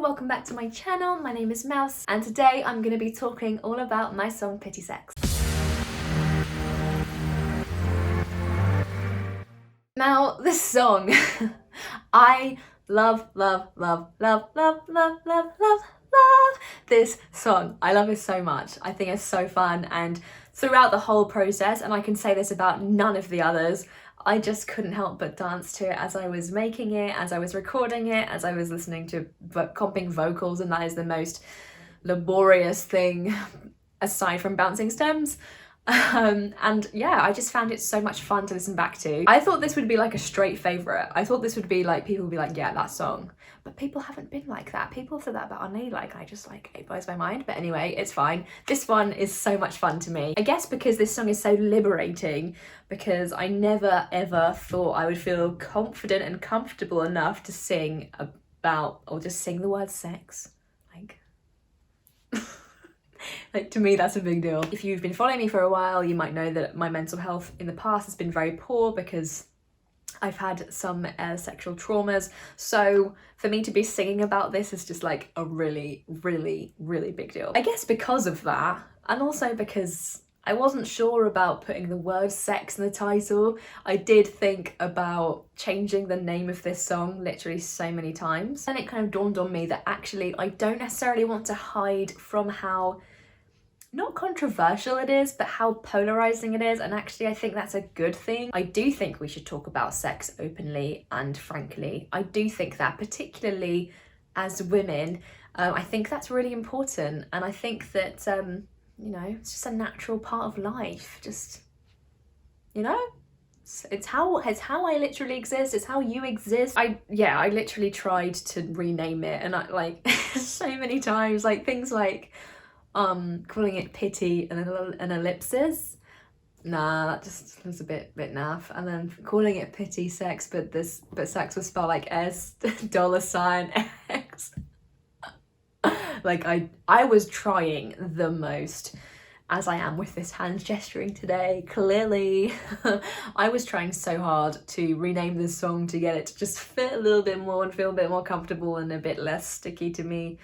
welcome back to my channel. My name is Mouse and today I'm going to be talking all about my song Pity Sex. Now this song, I love this song. I love it so much. I think it's so fun, and throughout the whole process, and I can say this about none of the others, I just couldn't help but dance to it as I was making it, as I was recording it, as I was listening to comping vocals, and that is the most laborious thing aside from bouncing stems. And yeah, I just found it so much fun to listen back to. I thought this would be like a straight favourite. I thought this would be like, people would be like, yeah, that song. But people haven't been like that. People said that about Arnie, like, I just like, it blows my mind. But anyway, it's fine. This one is so much fun to me. I guess because this song is so liberating, because I never ever thought I would feel confident and comfortable enough to sing about, or just sing the word sex. Like, to me, that's a big deal. If you've been following me for a while, you might know that my mental health in the past has been very poor because I've had some sexual traumas. So for me to be singing about this is just like a really big deal. I guess because of that, and also because I wasn't sure about putting the word sex in the title. I did think about changing the name of this song literally so many times. And it kind of dawned on me that actually I don't necessarily want to hide from how, not controversial it is, but how polarizing it is. And actually I think that's a good thing. I do think we should talk about sex openly and frankly. I do think that, particularly as women, I think that's really important. And I think that, you know, it's just a natural part of life. Just, you know, it's how I literally exist. It's how you exist. I literally tried to rename it, and I like so many times, like things like calling it pity and an ellipsis. Nah, that just was a bit naff. And then calling it pity sex, but sex was spelled like S $X. Like I was trying the most, as I am with this hand gesturing today, clearly. I was trying so hard to rename this song to get it to just fit a little bit more and feel a bit more comfortable and a bit less sticky to me.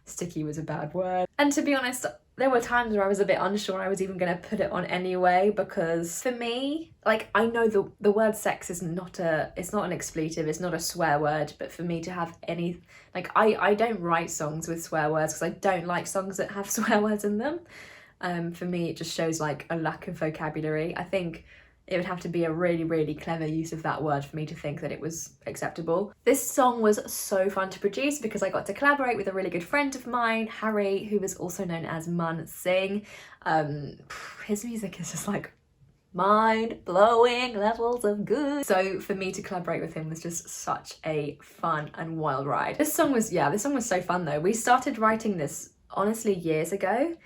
Sticky was a bad word. And to be honest, there were times where I was a bit unsure I was even going to put it on anyway, because for me, like, I know the word sex is it's not an expletive, it's not a swear word, but for me to have any, like, I don't write songs with swear words because I don't like songs that have swear words in them. For me, it just shows like a lack of vocabulary. I think it would have to be a really clever use of that word for me to think that it was acceptable. This song was so fun to produce because I got to collaborate with a really good friend of mine, Harry, who is also known as Mun Sing. His music is just like mind-blowing levels of good. So for me to collaborate with him was just such a fun and wild ride. This song was so fun though. We started writing this honestly years ago.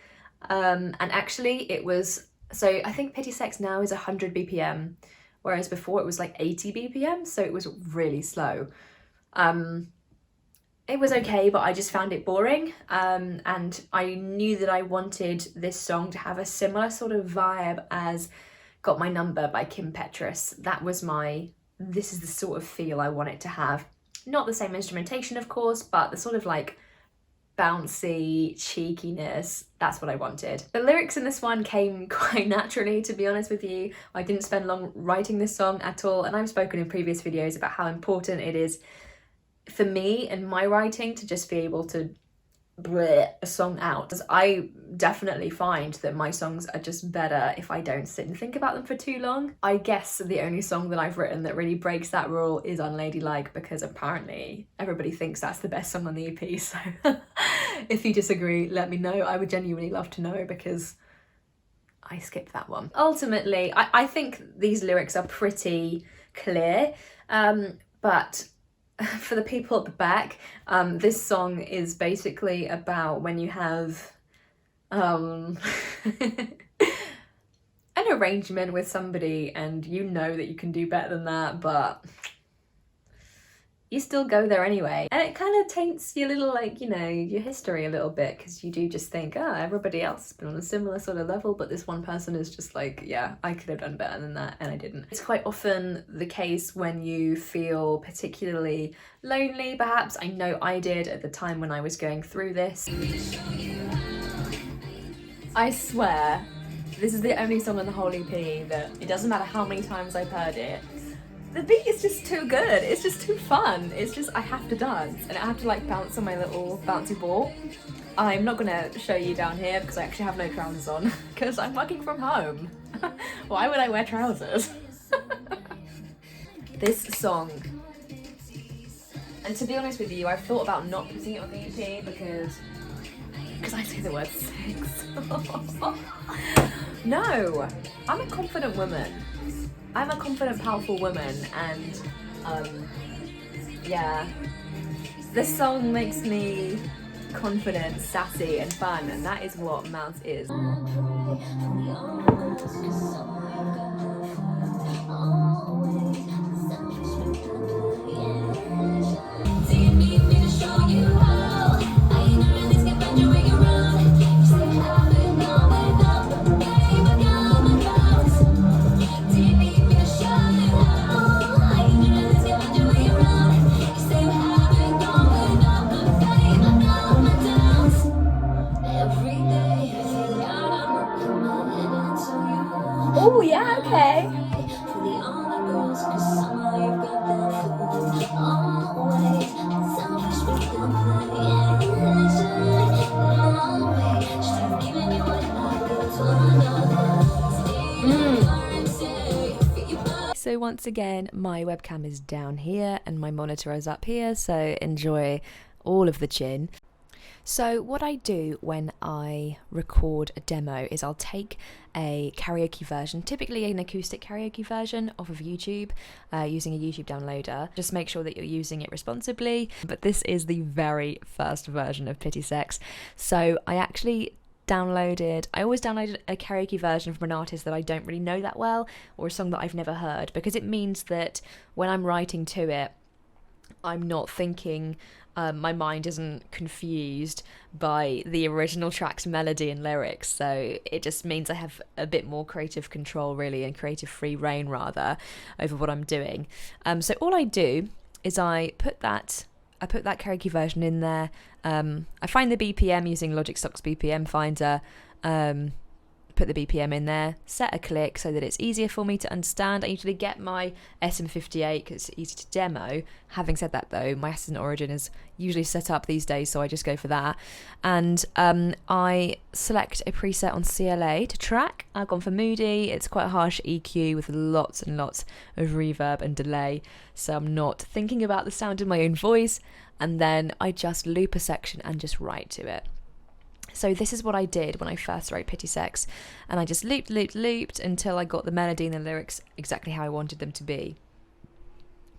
And actually it was, so I think Pity Sex now is 100 BPM, whereas before it was like 80 BPM, so it was really slow. It was okay, but I just found it boring, and I knew that I wanted this song to have a similar sort of vibe as Got My Number by Kim Petras. That was this is the sort of feel I want it to have. Not the same instrumentation, of course, but the sort of like bouncy cheekiness, that's what I wanted. The lyrics in this one came quite naturally, to be honest with you. I didn't spend long writing this song at all, and I've spoken in previous videos about how important it is for me in my writing to just be able to bleh a song out. Because I definitely find that my songs are just better if I don't sit and think about them for too long. I guess the only song that I've written that really breaks that rule is Unladylike, because apparently everybody thinks that's the best song on the EP, so if you disagree, let me know. I would genuinely love to know, because I skipped that one. Ultimately, I think these lyrics are pretty clear, but for the people at the back, this song is basically about when you have an arrangement with somebody and you know that you can do better than that, but you still go there anyway. And it kind of taints your little, like, you know, your history a little bit, because you do just think, oh, everybody else has been on a similar sort of level, but this one person is just like, yeah, I could have done better than that, and I didn't. It's quite often the case when you feel particularly lonely, perhaps. I know I did at the time when I was going through this. I swear, this is the only song on the whole EP that it doesn't matter how many times I've heard it, the beat is just too good. It's just too fun. It's just, I have to dance and I have to like bounce on my little bouncy ball. I'm not gonna show you down here because I actually have no trousers on because I'm working from home. Why would I wear trousers? This song, and to be honest with you, I've thought about not putting it on the EP because I say the word sex. No, I'm a confident woman. I'm a confident, powerful woman, and yeah, this song makes me confident, sassy, and fun, and that is what Mouse is. Oh yeah, okay. So once again, my webcam is down here and my monitor is up here, so enjoy all of the chin. So what I do when I record a demo is I'll take a karaoke version, typically an acoustic karaoke version off of YouTube, using a YouTube downloader. Just make sure that you're using it responsibly. But this is the very first version of Pity Sex. So I actually always downloaded a karaoke version from an artist that I don't really know that well, or a song that I've never heard, because it means that when I'm writing to it, I'm not thinking, my mind isn't confused by the original track's melody and lyrics, so it just means I have a bit more creative control, really, and creative free reign, rather, over what I'm doing. So all I do is I put that karaoke version in there. I find the BPM using Logic Stock's BPM Finder, put the BPM in there, set a click so that it's easier for me to understand. I usually get my SM58 because it's easy to demo. Having said that though, my Ascent Origin is usually set up these days, so I just go for that. And I select a preset on CLA to track. I've gone for Moody. It's quite a harsh EQ with lots and lots of reverb and delay, so I'm not thinking about the sound in my own voice, and then I just loop a section and just write to it. So this is what I did when I first wrote Pity Sex, and I just looped until I got the melody and the lyrics exactly how I wanted them to be.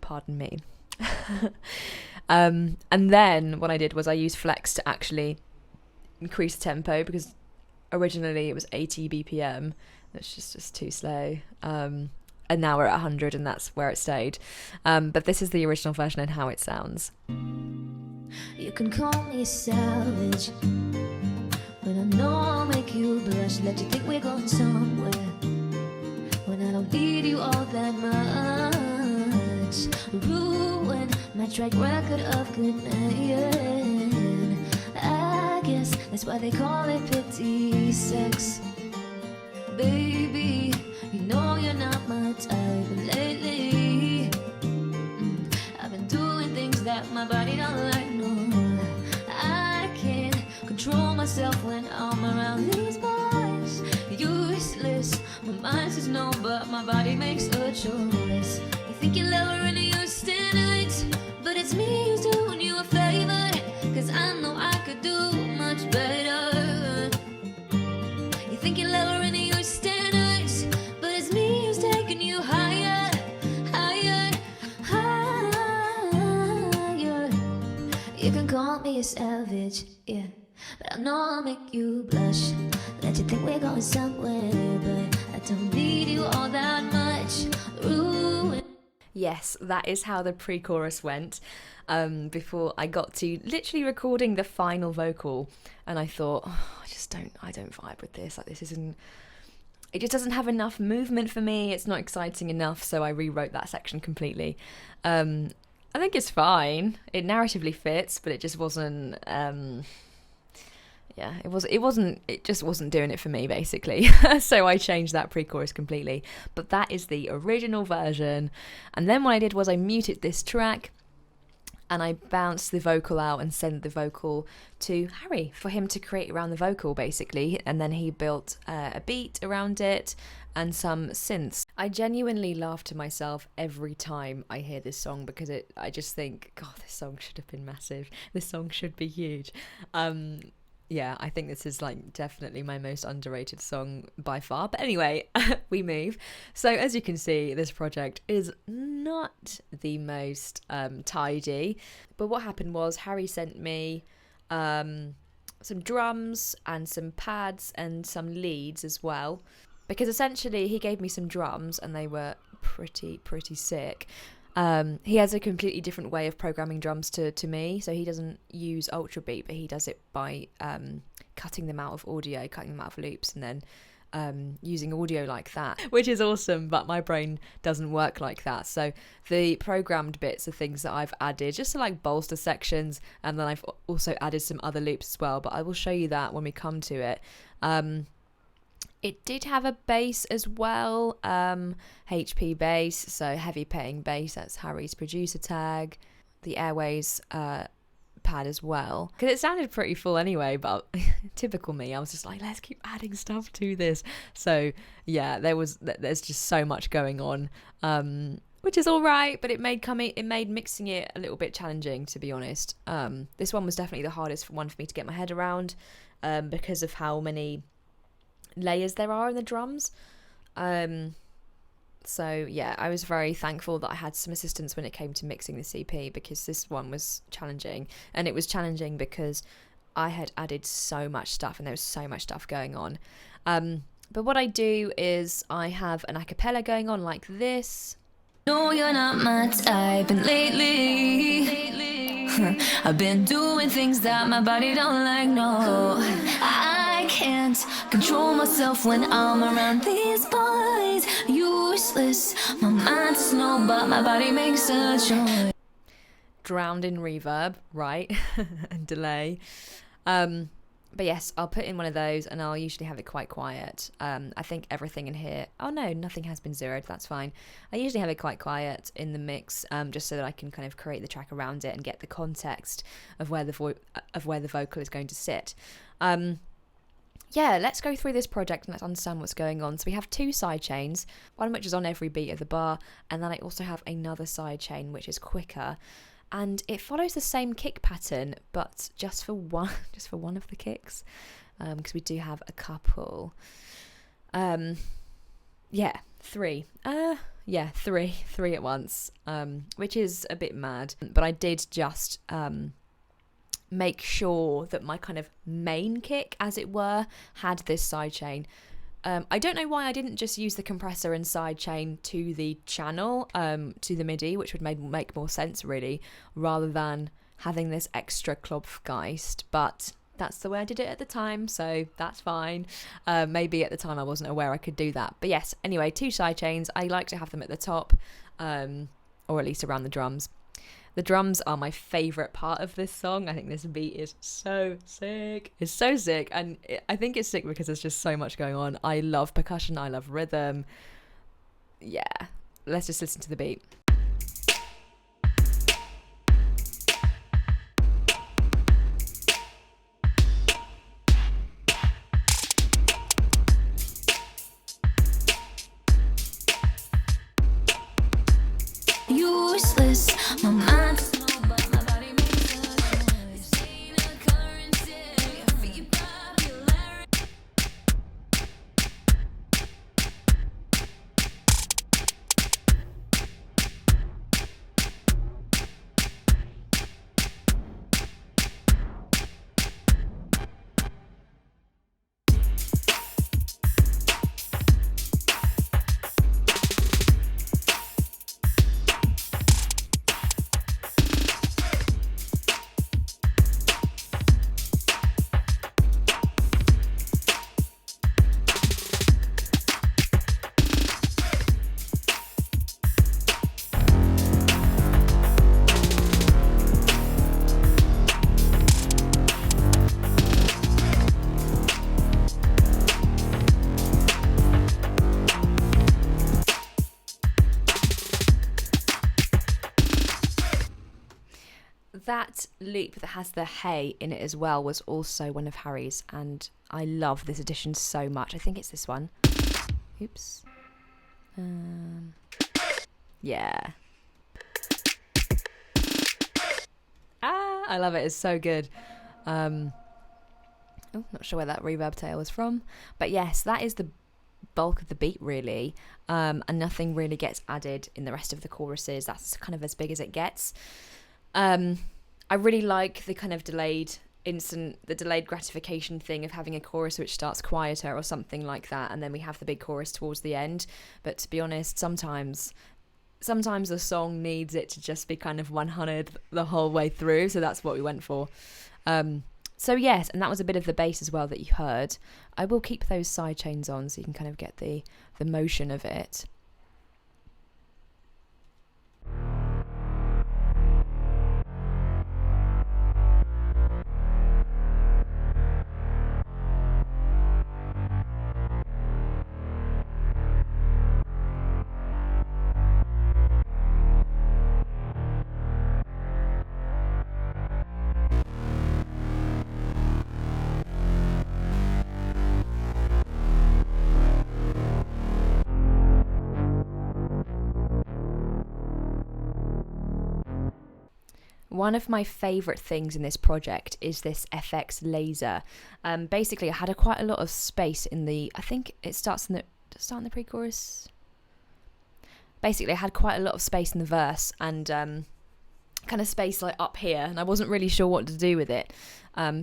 Pardon me. And then what I did was I used Flex to actually increase the tempo, because originally it was 80 BPM. That's just too slow. And now we're at 100, and that's where it stayed. But this is the original version and how it sounds. You can call me savage, when I know I'll make you blush, let you think we're going somewhere, when I don't need you all that much. Ruin my track record of good man. I guess that's why they call it Pity Sex. Baby, you know you're not my type, but lately I've been doing things that my body don't like, no. I can't control myself when I'm around these boys. Useless, my mind says no, but my body makes a choice. You think you're lowering your standards, but it's me who's doing you a favor, cause I know I could do much better. You think you're lowering your standards, but it's me who's taking you higher, higher, higher. You can call me a savage, yeah, but I know I'll make you blush, let you think we're going somewhere, but I don't need you all that much. Ruin. Yes, that is how the pre-chorus went, before I got to literally recording the final vocal, and I thought, oh, I don't vibe with this. Like, it just doesn't have enough movement for me. It's not exciting enough, so I rewrote that section completely. I think it's fine. It narratively fits, but it just wasn't. It just wasn't doing it for me, basically. So I changed that pre-chorus completely. But that is the original version. And then what I did was I muted this track and I bounced the vocal out and sent the vocal to Harry for him to create around the vocal, basically. And then he built a beat around it and some synths. I genuinely laugh to myself every time I hear this song because I just think, God, this song should have been massive. This song should be huge. Yeah, I think this is like definitely my most underrated song by far. But anyway, we move. So as you can see, this project is not the most tidy. But what happened was Harry sent me some drums and some pads and some leads as well. Because essentially he gave me some drums and they were pretty sick. He has a completely different way of programming drums to me, so he doesn't use Ultra Beat, but he does it by cutting them out of audio, cutting them out of loops, and then using audio like that, which is awesome, but my brain doesn't work like that. So the programmed bits are things that I've added just to like bolster sections, and then I've also added some other loops as well, but I will show you that when we come to it. It did have a bass as well, HP bass, so heavy petting bass, that's Harry's producer tag, the Airways pad as well. Because it sounded pretty full anyway, but typical me, I was just like, let's keep adding stuff to this. So yeah, there's just so much going on, which is all right, but it made mixing it a little bit challenging, to be honest. This one was definitely the hardest one for me to get my head around, because of how many layers there are in the drums. So yeah, I was very thankful that I had some assistance when it came to mixing the CP, because this one was challenging, and it was challenging because I had added so much stuff and there was so much stuff going on. But what I do is I have an a cappella going on like this. No, you're not my type, and lately I've been doing things that my body don't like, no. I can't control myself when I'm around these boys. Useless, my mind's slow, but my body makes a choice. Drowned in reverb, right? And delay. But yes, I'll put in one of those and I'll usually have it quite quiet. I think everything in here... Oh no, nothing has been zeroed, that's fine. I usually have it quite quiet in the mix, just so that I can kind of create the track around it and get the context of where the vocal is going to sit. Yeah, let's go through this project and let's understand what's going on. So we have two side chains, one which is on every beat of the bar, and then I also have another side chain which is quicker. And it follows the same kick pattern, but just for one of the kicks, because we do have a couple. Three at once, which is a bit mad. But I did just make sure that my kind of main kick, as it were, had this side chain. I don't know why I didn't just use the compressor and side chain to the channel, to the MIDI, which would make more sense really, rather than having this extra Klopfgeist, but that's the way I did it at the time, so that's fine. Maybe at the time I wasn't aware I could do that. But yes, anyway, two side chains. I like to have them at the top, or at least around the drums. The drums are my favourite part of this song. I think this beat is so sick. It's so sick. And I think it's sick because there's just so much going on. I love percussion. I love rhythm. Yeah. Let's just listen to the beat. Useless, my mind is slow, but my body makes a choice. This ain't a currency for your popularity. loop that has the hey in it as well was also one of Harry's, and I love this addition so much. I think it's this one. Oops. Yeah. I love it. It's so good. Not sure where that reverb tail is from, but yes, that is the bulk of the beat really, and nothing really gets added in the rest of the choruses. That's kind of as big as it gets. I really like the kind of delayed gratification thing of having a chorus which starts quieter or something like that, and then we have the big chorus towards the end. But to be honest, sometimes the song needs it to just be kind of 100 the whole way through, so that's what we went for. So yes, and that was a bit of the bass as well that you heard. I will keep those side chains on so you can kind of get the motion of it. One of my favourite things in this project is this FX laser. Basically, I had quite a lot of space in the... I think it starts in the pre-chorus. Basically, I had quite a lot of space in the verse and kind of space like up here, and I wasn't really sure what to do with it.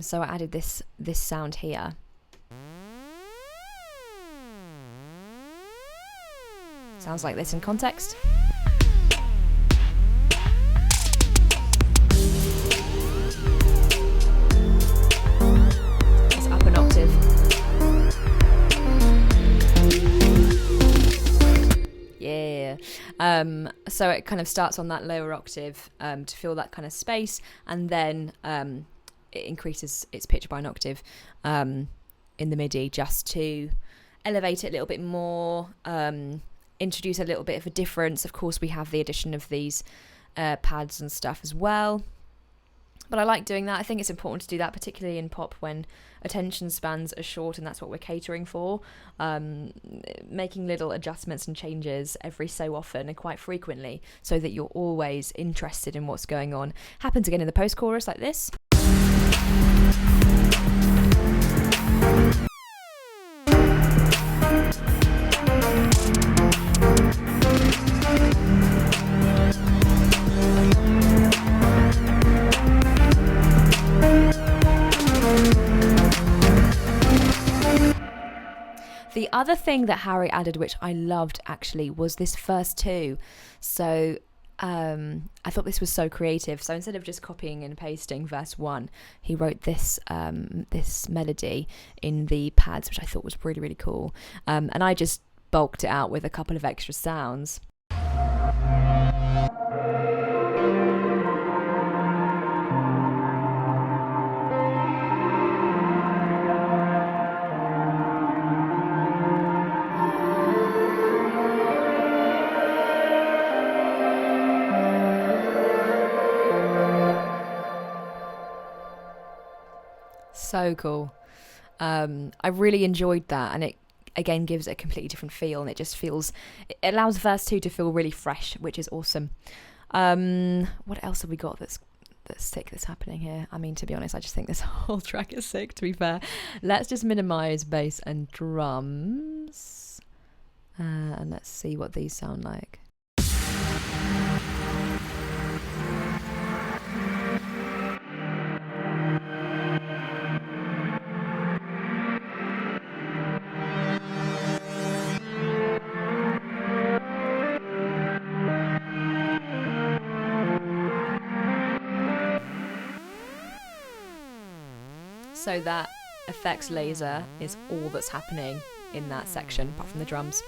So I added this sound here. Sounds like this in context. Yeah. So it kind of starts on that lower octave to fill that kind of space, and then it increases its pitch by an octave in the MIDI just to elevate it a little bit more, introduce a little bit of a difference. Of course, we have the addition of these pads and stuff as well. But I like doing that. I think it's important to do that, particularly in pop when attention spans are short, and that's what we're catering for. Making little adjustments and changes every so often and quite frequently so that you're always interested in what's going on. Happens again in the post-chorus like this. The other thing that Harry added, which I loved actually, was this first two. So I thought this was so creative. So instead of just copying and pasting verse 1, he wrote this this melody in the pads, which I thought was really, really cool. And I just bulked it out with a couple of extra sounds. So cool. I really enjoyed that, and it again gives it a completely different feel, and it allows verse 2 to feel really fresh, which is awesome. What else have we got that's sick that's happening here? I mean, to be honest, I just think this whole track is sick, to be fair. Let's just minimize bass and drums, and let's see what these sound like. So that effects laser is all that's happening in that section, apart from the drums.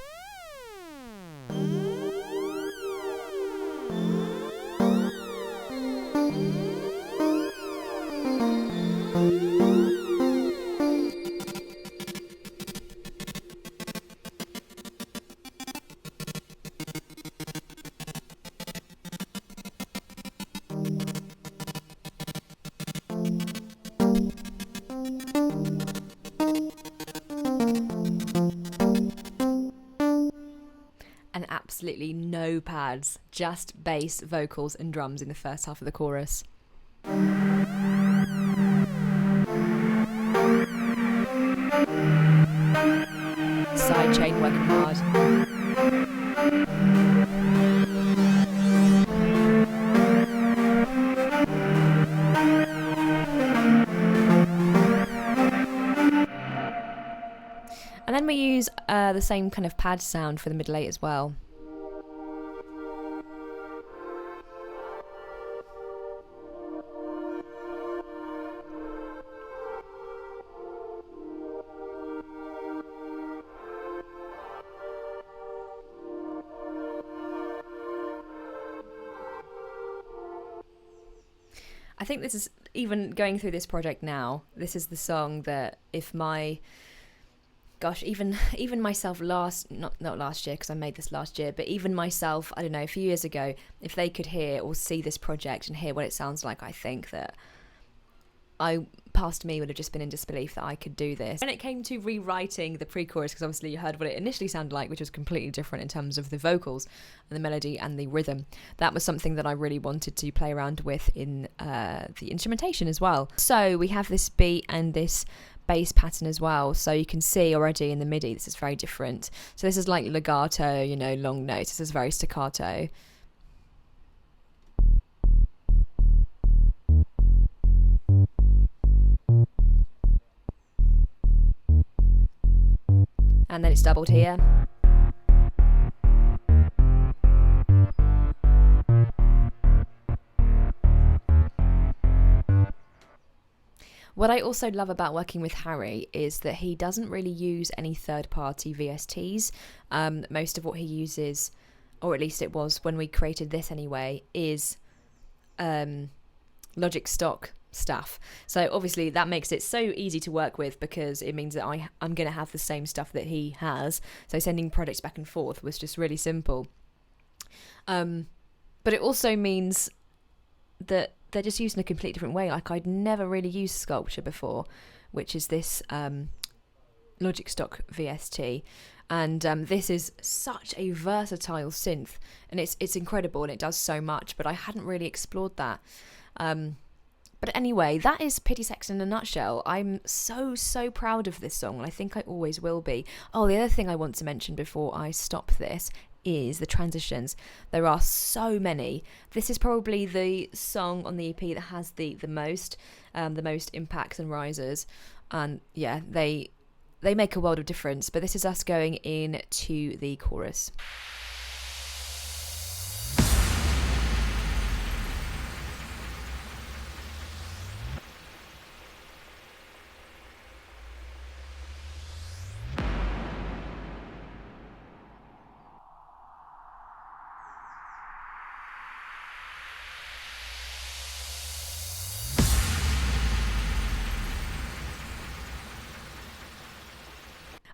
absolutely no pads, just bass, vocals and drums in the first half of the chorus. Sidechain working hard. And then we use the same kind of pad sound for the middle eight as well. I think this is, even going through this project now, this is the song that if my, gosh, even myself not last year, because I made this last year, but even myself, I don't know, a few years ago, if they could hear or see this project and hear what it sounds like, I think that past me would have just been in disbelief that I could do this. When it came to rewriting the pre-chorus, because obviously you heard what it initially sounded like, which was completely different in terms of the vocals and the melody and the rhythm, that was something that I really wanted to play around with in the instrumentation as well. So we have this beat and this bass pattern as well, so you can see already in the MIDI this is very different. So this is like legato, you know, long notes. This is very staccato. And then it's doubled here. What I also love about working with Harry is that he doesn't really use any third-party VSTs. Most of what he uses, or at least it was when we created this anyway, is Logic stock stuff. So obviously that makes it so easy to work with, because it means that I'm going to have the same stuff that he has. So sending products back and forth was just really simple. But it also means that they're just used in a completely different way. Like, I'd never really used Sculpture before, which is this Logic stock VST. And this is such a versatile synth, and it's incredible, and it does so much, but I hadn't really explored that. But anyway, that is Pity Sex in a nutshell. I'm so proud of this song, and I think I always will be. Oh, the other thing I want to mention before I stop this is the transitions. There are so many. This is probably the song on the EP that has the most impacts and risers, and yeah, they make a world of difference. But this is us going into the chorus.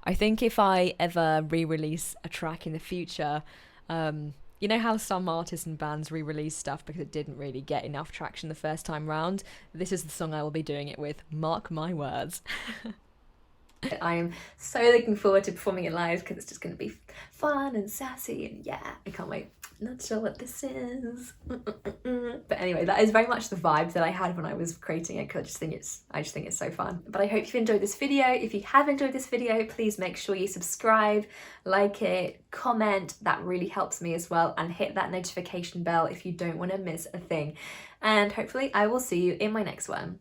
I think if I ever re-release a track in the future, you know how some artists and bands re-release stuff because it didn't really get enough traction the first time round? This is the song I will be doing it with, mark my words. I'm so looking forward to performing it live, because it's just going to be fun and sassy, and yeah, I can't wait. Not sure what this is. But anyway, that is very much the vibe that I had when I was creating it, because I just think it's so fun. But I hope you've enjoyed this video. If you have enjoyed this video, please make sure you subscribe, like it, comment. That really helps me as well, and hit that notification bell if you don't want to miss a thing. And hopefully I will see you in my next one.